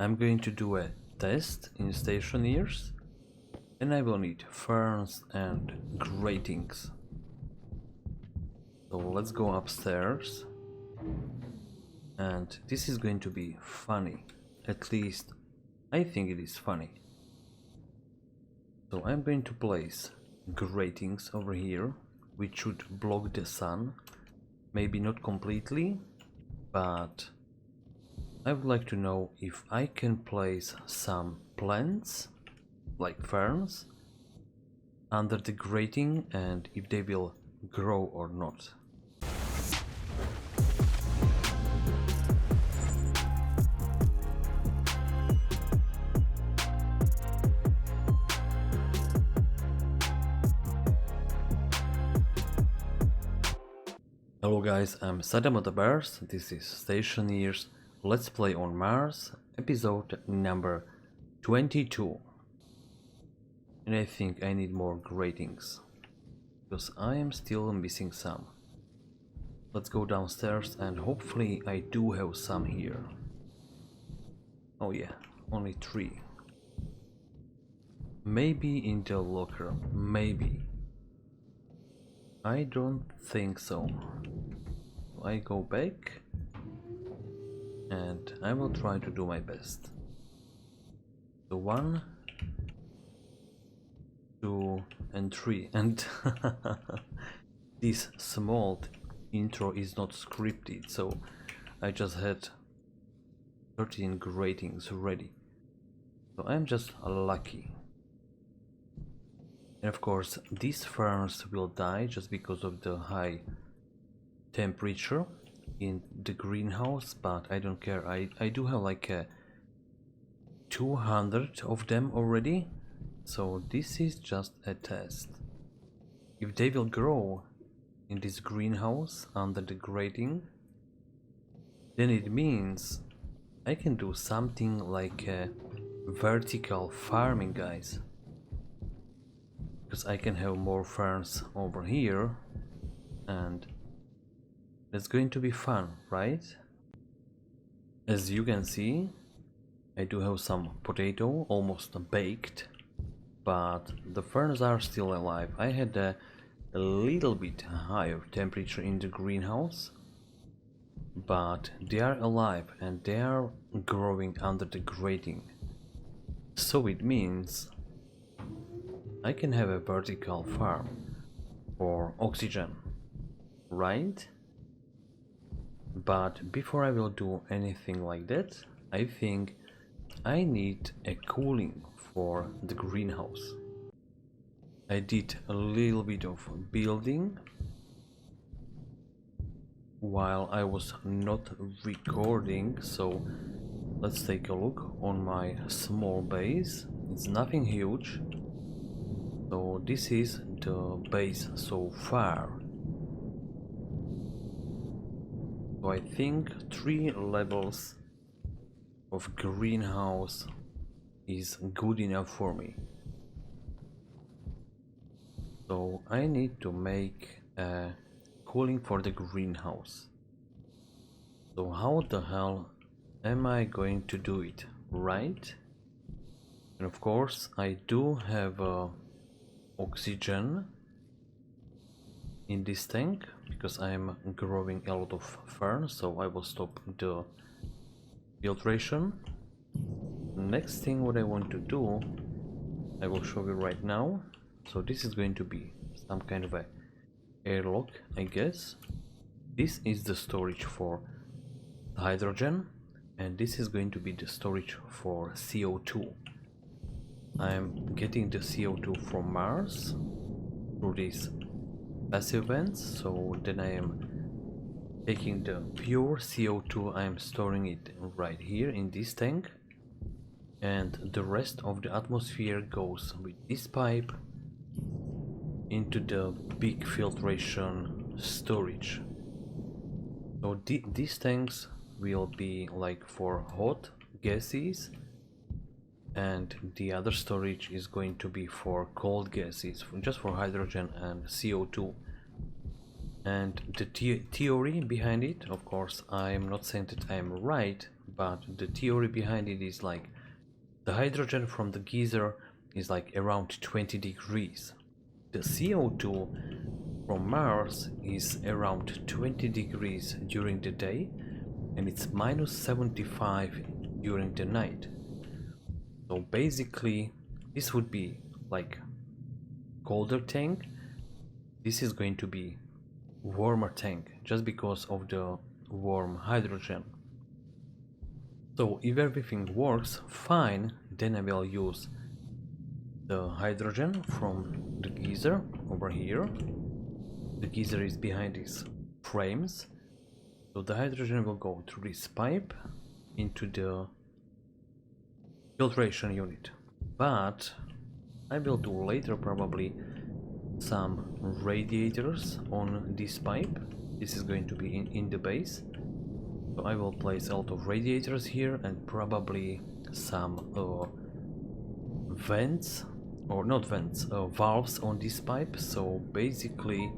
I'm going to do a test in Stationeers, and I will need ferns and gratings. So let's go upstairs, and this is going to be funny. At least I think it is funny. So I'm going to place gratings over here, which should block the sun. Maybe not completely, but I would like to know if I can place some plants, like ferns, under the grating and if they will grow or not. Hello guys, I'm Saddamo the Bears. This is Stationeers Let's Play on Mars, episode number 22. And I think I need more gratings, because I am still missing some. Let's go downstairs and hopefully I do have some here. Oh yeah, only 3. Maybe in the locker, maybe. I don't think so. I go back and I will try to do my best. So 1, 2 and 3, and this small intro is not scripted, so I just had 13 gratings ready. So I'm just lucky. And of course these ferns will die just because of the high temperature in the greenhouse, but I don't care. I do have like 200 of them already, so this is just a test. If they will grow in this greenhouse under the grating, then it means I can do something like a vertical farming, guys, because I can have more ferns over here and that's going to be fun, right? As you can see, I do have some potato almost baked, but the ferns are still alive. I had a little bit higher temperature in the greenhouse, but they are alive and they are growing under the grating. So it means I can have a vertical farm for oxygen, right? But before I will do anything like that, I think I need a cooling for the greenhouse. I did a little bit of building while I was not recording, so let's take a look on my small base. It's nothing huge. So this is the base so far. So I think 3 levels of greenhouse is good enough for me. So I need to make a cooling for the greenhouse. So how the hell am I going to do it, right? And of course I do have oxygen in this tank because I am growing a lot of ferns, so I will stop the filtration. Next thing what I want to do, I will show you right now. So this is going to be some kind of a airlock, I guess. This is the storage for hydrogen, and this is going to be the storage for CO2. I am getting the CO2 from Mars through these passive vents, so then I am taking the pure CO2, I am storing it right here in this tank, and the rest of the atmosphere goes with this pipe into the big filtration storage. So these tanks will be like for hot gases, and the other storage is going to be for cold gases, just for hydrogen and CO2. And the theory behind it, of course I am not saying that I am right, but the theory behind it is like the hydrogen from the geyser is like around 20 degrees. The CO2 from Mars is around 20 degrees during the day, and it's minus 75 during the night. So basically this would be like colder tank. This is going to be warmer tank just because of the warm hydrogen. So if everything works fine, then I will use the hydrogen from the geyser over here. The geyser is behind these frames. So the hydrogen will go through this pipe into the filtration unit. But I will do later probably some radiators on this pipe. This is going to be in the base. So I will place a lot of radiators here and probably some vents, or not vents, valves on this pipe. So basically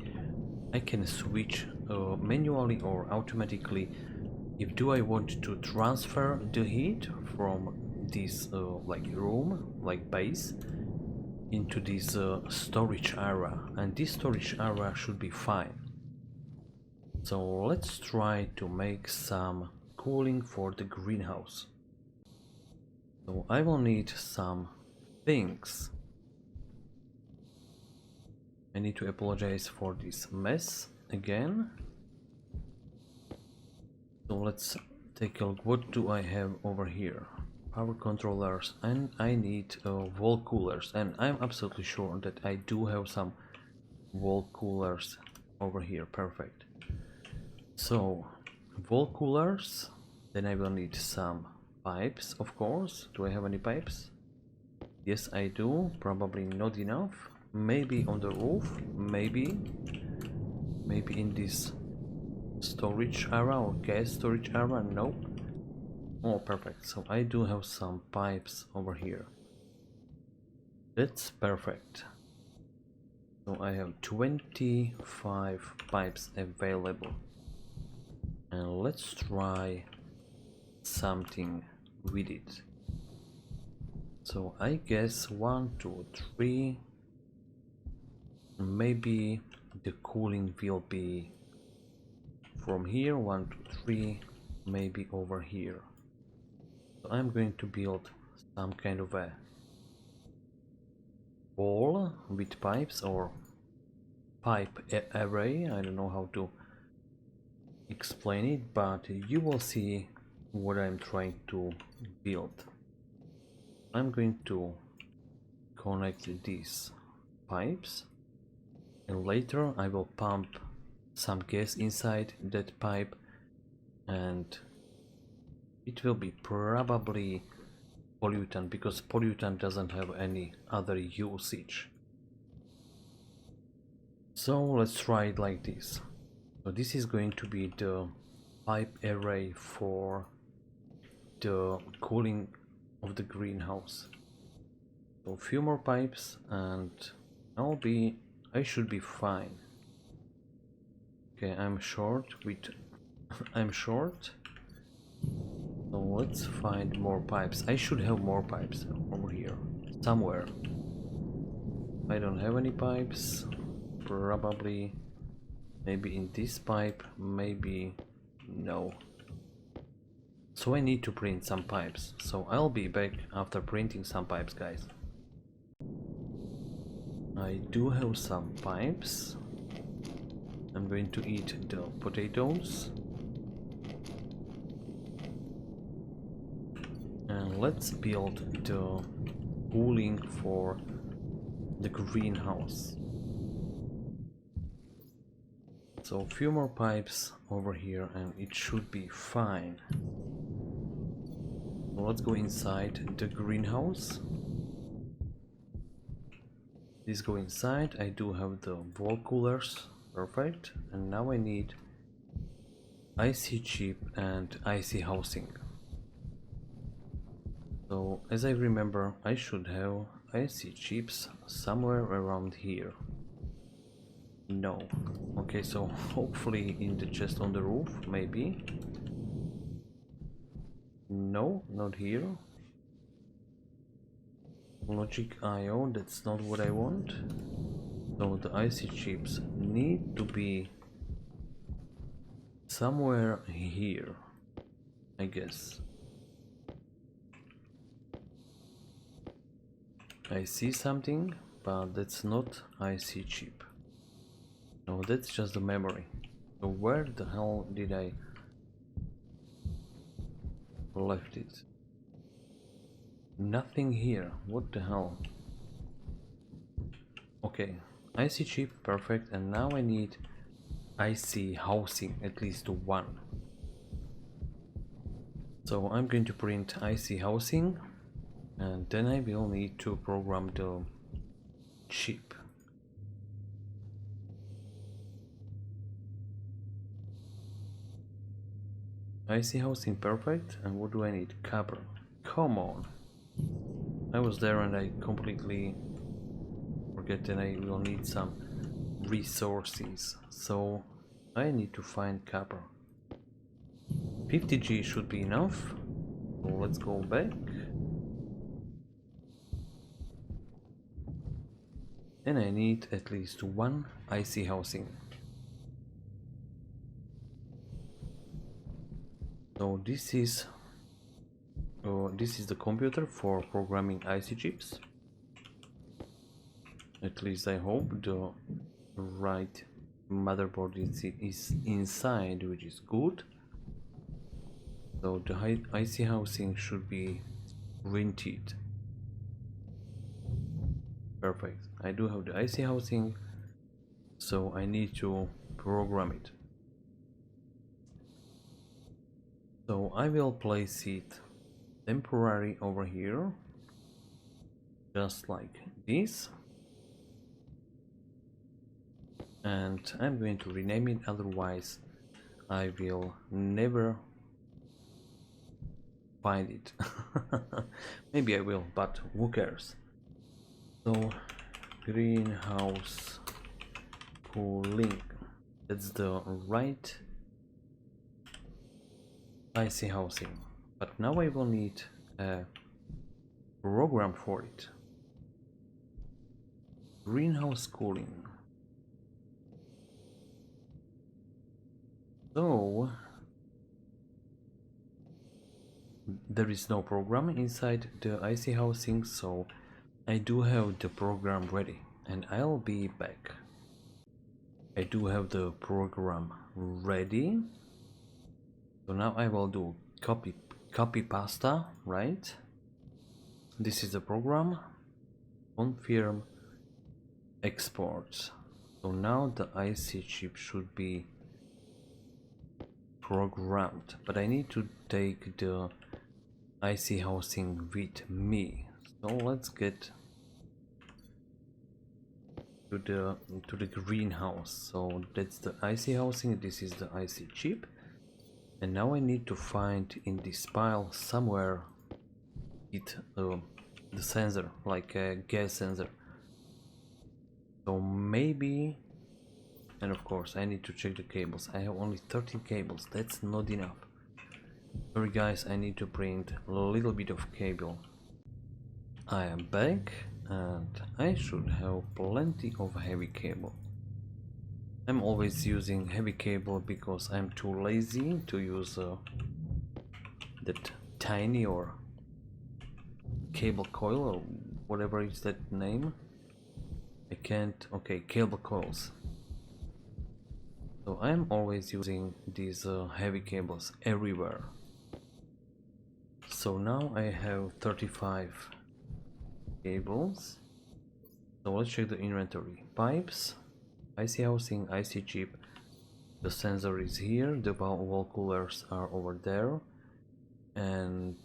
I can switch manually or automatically if do I want to transfer the heat from this like room, like base, into this storage area, and this storage area should be fine. So let's try to make some cooling for the greenhouse. So I will need some things. I need to apologize for this mess again. So let's take a look. What do I have over here? Power controllers, and I need wall coolers, and I'm absolutely sure that I do have some wall coolers over here. Perfect. So wall coolers, then I will need some pipes, of course. Do I have any pipes? Yes, I do. Probably not enough. Maybe on the roof, maybe in this storage area or gas storage area. No. Oh, perfect. So I do have some pipes over here. That's perfect. So I have 25 pipes available. And let's try something with it. So I guess 1, 2, 3. Maybe the cooling will be from here, 1, 2, 3, maybe over here. So I'm going to build some kind of a wall with pipes or pipe array. I don't know how to explain it, but you will see what I'm trying to build. I'm going to connect these pipes, and later I will pump some gas inside that pipe, and it will be probably pollutant, because pollutant doesn't have any other usage. So let's try it like this. So this is going to be the pipe array for the cooling of the greenhouse. So a few more pipes and I should be fine. Okay, I'm short. So let's find more pipes. I should have more pipes over here somewhere. I don't have any pipes. Probably maybe in this pipe, maybe no. So I need to print some pipes. So I'll be back after printing some pipes, guys. I do have some pipes. I'm going to eat the potatoes. And let's build the cooling for the greenhouse. So a few more pipes over here and it should be fine. So let's go inside the greenhouse. Let's go inside. I do have the wall coolers. Perfect. And now I need IC chip and IC housing. So as I remember, I should have IC chips somewhere around here. No. Okay, so hopefully in the chest on the roof, maybe. No, not here. Logic IO, that's not what I want. So the IC chips need to be somewhere here, I guess. I see something, but that's not IC chip. No, that's just the memory. So where the hell did I left it? Nothing here. What the hell? Okay, IC chip, perfect. And now I need IC housing, at least one. So I'm going to print IC housing, and then I will need to program the chip. IC housing, perfect. And what do I need? Copper. Come on. I was there and I completely forget that I will need some resources. So I need to find copper. 50G should be enough. So let's go back. And I need at least one IC housing. So this is the computer for programming IC chips. At least I hope the right motherboard is inside, which is good. So the IC housing should be printed. Perfect. I do have the IC housing, so I need to program it. So I will place it temporary over here, just like this. And I'm going to rename it, otherwise I will never find it. Maybe I will, but who cares? So greenhouse cooling, that's the right IC housing, but now I will need a program for it. Greenhouse cooling. So there is no program inside the IC housing, so I do have the program ready, and I'll be back. I do have the program ready, so now I will do copy pasta, right? This is the program. Confirm export. So now the IC chip should be programmed, but I need to take the IC housing with me. So let's get to the greenhouse. So that's the IC housing, this is the IC chip, and now I need to find in this pile somewhere the sensor, like a gas sensor. So maybe, and of course I need to check the cables. I have only 13 cables, that's not enough. Sorry guys, I need to print a little bit of cable. I am back and I should have plenty of heavy cable. I'm always using heavy cable because I'm too lazy to use that tiny or cable coil or whatever is that name. I can't. Okay, cable coils. So I'm always using these heavy cables everywhere. So now I have 35 cables. So let's check the inventory. Pipes, IC housing, IC chip, the sensor is here, the wall coolers are over there, and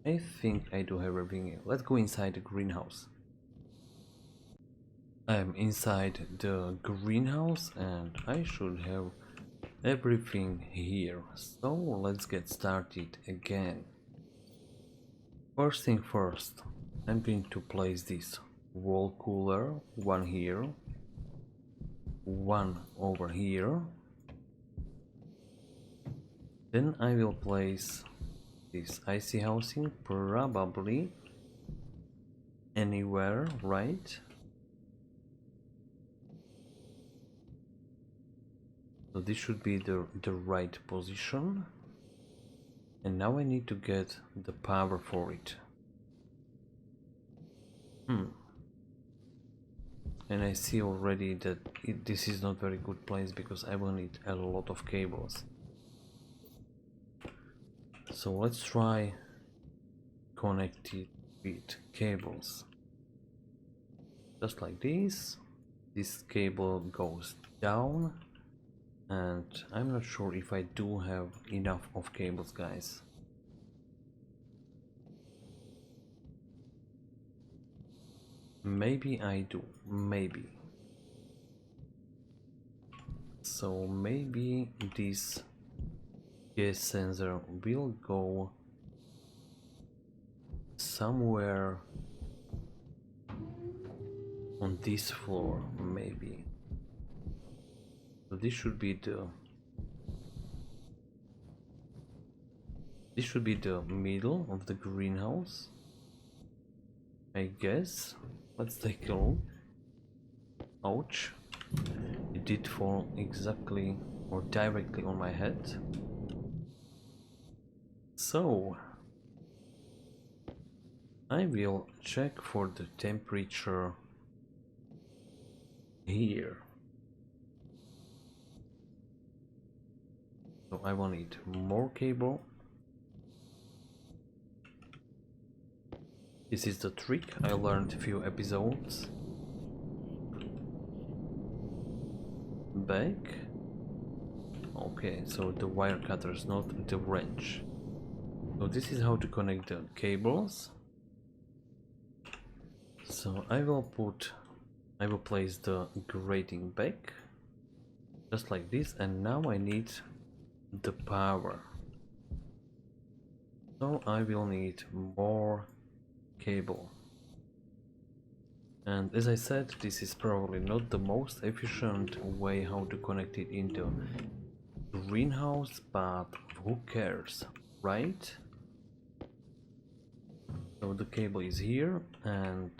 I think I do have everything here. Let's go inside the greenhouse. I'm inside the greenhouse and I should have everything here. So let's get started again. First thing first, I'm going to place this wall cooler, one here, one over here. Then I will place this IC housing? Probably anywhere, right? So this should be the right position. And now I need to get the power for it. And I see already that this is not very good place because I will need a lot of cables. So let's try connect it with cables. Just like this. This cable goes down. And I'm not sure if I do have enough of cables, guys. Maybe I do, maybe. So maybe this gas sensor will go somewhere on this floor, maybe. So this should be the middle of the greenhouse, I guess. Let's take a look. Ouch. It did fall exactly or directly on my head. So I will check for the temperature here. So I will need more cable. This is the trick I learned a few episodes back. Okay, so the wire cutters, not the wrench. So this is how to connect the cables. So I will place the grating back, just like this, and now I need the power. So I will need more cable. And as I said, this is probably not the most efficient way how to connect it into greenhouse, but who cares, right? So the cable is here, and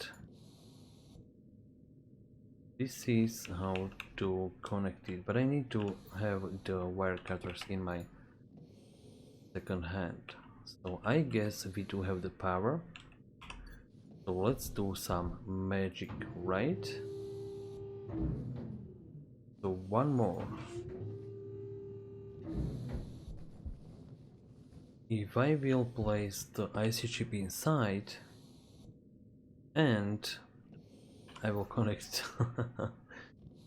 this is how to connect it, but I need to have the wire cutters in my second hand. So I guess we do have the power. So let's do some magic, right? So one more. If I will place the IC chip inside and I will connect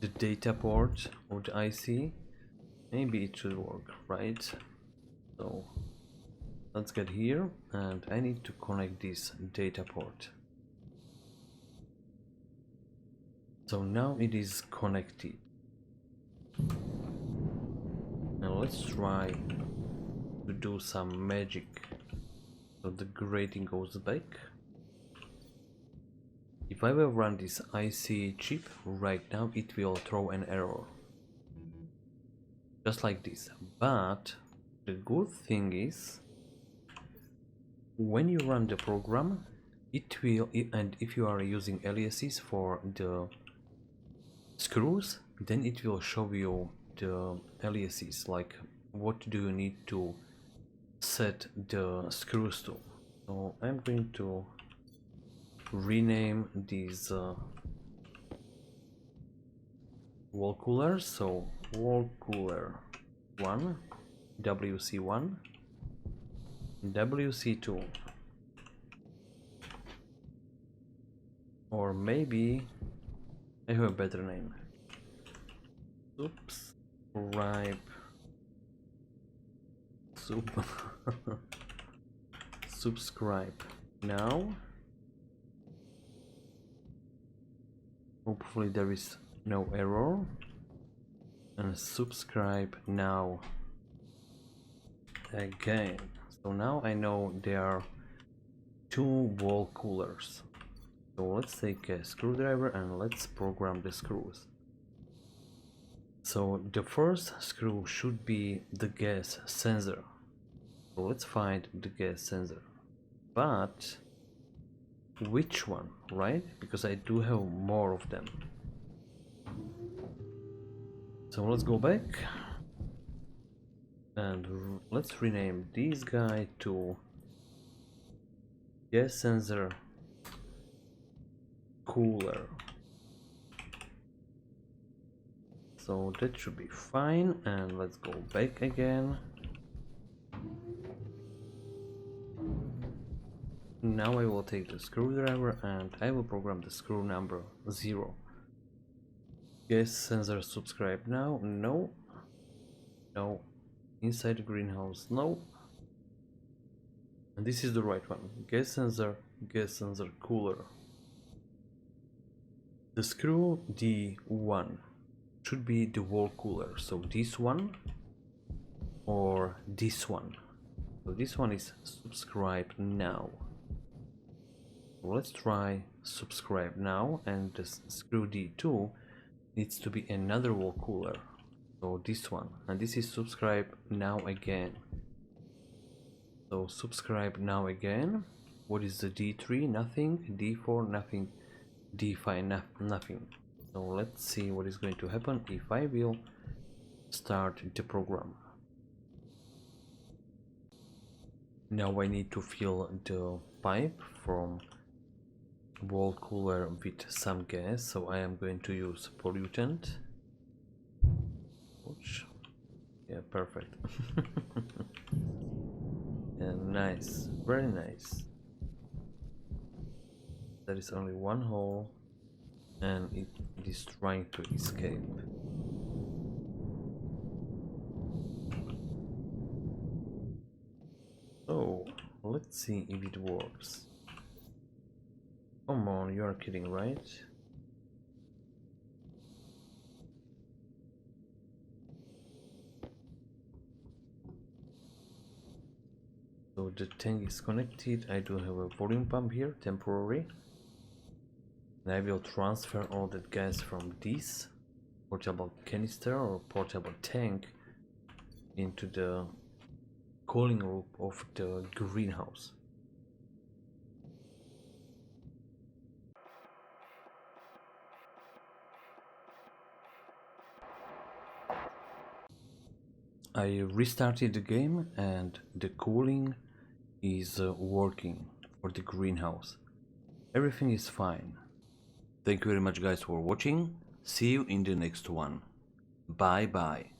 the data port of the IC, maybe it should work, right? So let's get here, and I need to connect this data port. So now it is connected. Now let's try to do some magic. So the grating goes back. If I will run this IC chip right now, it will throw an error. Just like this. But the good thing is, when you run the program, it will, and if you are using aliases for the screws, then it will show you the aliases, like what do you need to set the screws to. So I'm going to rename these wall coolers. So wall cooler 1, WC1, WC2, or maybe I have a better name. Subscribe now. Hopefully there is no error. And subscribe now again. So now I know there are 2 wall coolers. So let's take a screwdriver and let's program the screws. So the first screw should be the gas sensor. So let's find the gas sensor. But which one, right? Because I do have more of them. So let's go back and let's rename this guy to gas sensor cooler. So that should be fine, and let's go back again. Now I will take the screwdriver and I will program the screw number 0. Gas sensor subscribe now. No. No. Inside the greenhouse. No. And this is the right one. Gas sensor cooler. The screw D1 should be the wall cooler. So this one or this one. So this one is subscribe now. Let's try subscribe now, and the screw D2 needs to be another wall cooler. So this one, and this is subscribe now again. So subscribe now again. What is the D3? Nothing. D4? Nothing. D5? Nothing. So let's see what is going to happen if I will start the program. Now I need to fill the pipe from wall cooler with some gas, so I am going to use pollutant. Ouch. Yeah, perfect. Yeah, nice, very nice. There is only one hole and it is trying to escape. So let's see if it works. Come on, you are kidding, right? So the tank is connected. I do have a volume pump here, temporary. And I will transfer all that gas from this portable canister or portable tank into the cooling loop of the greenhouse. I restarted the game and the cooling is working for the greenhouse. Everything is fine. Thank you very much guys for watching. See you in the next one. Bye bye.